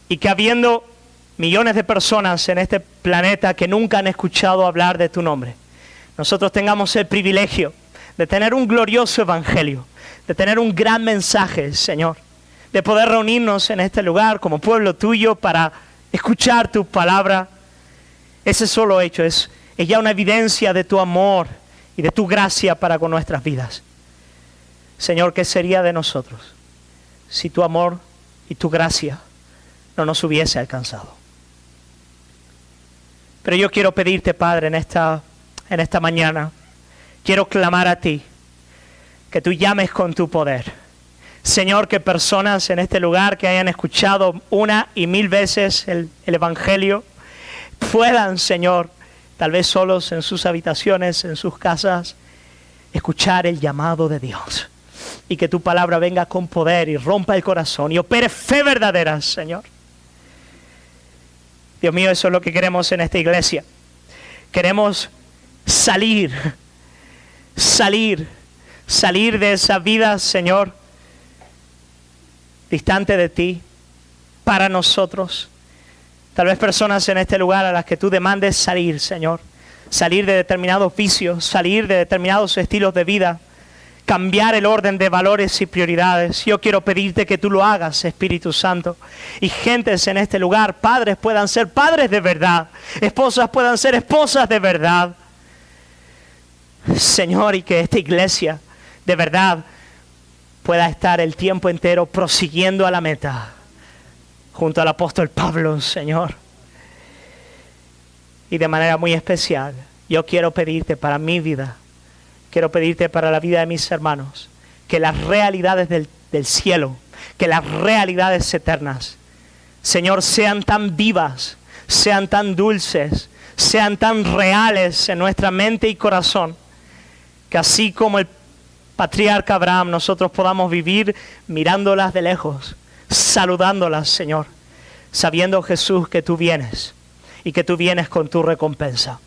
Speaker 1: y que habiendo millones de personas en este planeta que nunca han escuchado hablar de tu nombre, nosotros tengamos el privilegio de tener un glorioso evangelio, de tener un gran mensaje, Señor, de poder reunirnos en este lugar como pueblo tuyo para escuchar tu palabra. Ese solo hecho es ya una evidencia de tu amor y de tu gracia para con nuestras vidas. Señor, ¿qué sería de nosotros si tu amor y tu gracia no nos hubiese alcanzado? Pero yo quiero pedirte, Padre, en esta mañana, quiero clamar a ti, que tú llames con tu poder. Señor, que personas en este lugar que hayan escuchado una y mil veces el Evangelio, puedan, Señor, tal vez solos en sus habitaciones, en sus casas, escuchar el llamado de Dios. Y que tu palabra venga con poder y rompa el corazón y opere fe verdadera, Señor. Dios mío, eso es lo que queremos en esta iglesia. Queremos salir de esa vida, Señor, distante de ti, para nosotros. Tal vez personas en este lugar a las que tú demandes salir, Señor. Salir de determinados vicios, salir de determinados estilos de vida, cambiar el orden de valores y prioridades. Yo quiero pedirte que tú lo hagas, Espíritu Santo. Y gentes en este lugar, padres puedan ser padres de verdad, esposas puedan ser esposas de verdad. Señor, y que esta iglesia de verdad pueda estar el tiempo entero prosiguiendo a la meta, junto al apóstol Pablo, Señor. Y de manera muy especial, yo quiero pedirte para mi vida, quiero pedirte para la vida de mis hermanos, que las realidades del cielo, que las realidades eternas, Señor, sean tan vivas, sean tan dulces, sean tan reales en nuestra mente y corazón, que así como el patriarca Abraham, nosotros podamos vivir mirándolas de lejos, saludándolas, Señor, sabiendo, Jesús, que tú vienes y que tú vienes con tu recompensa.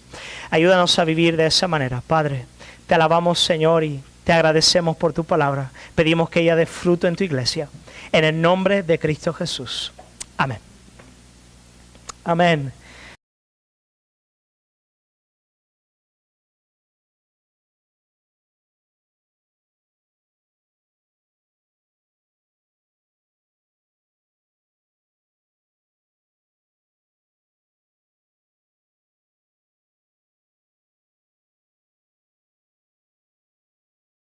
Speaker 1: Ayúdanos a vivir de esa manera, Padre. Te alabamos, Señor, y te agradecemos por tu palabra. Pedimos que ella dé fruto en tu iglesia. En el nombre de Cristo Jesús. Amén. Amén.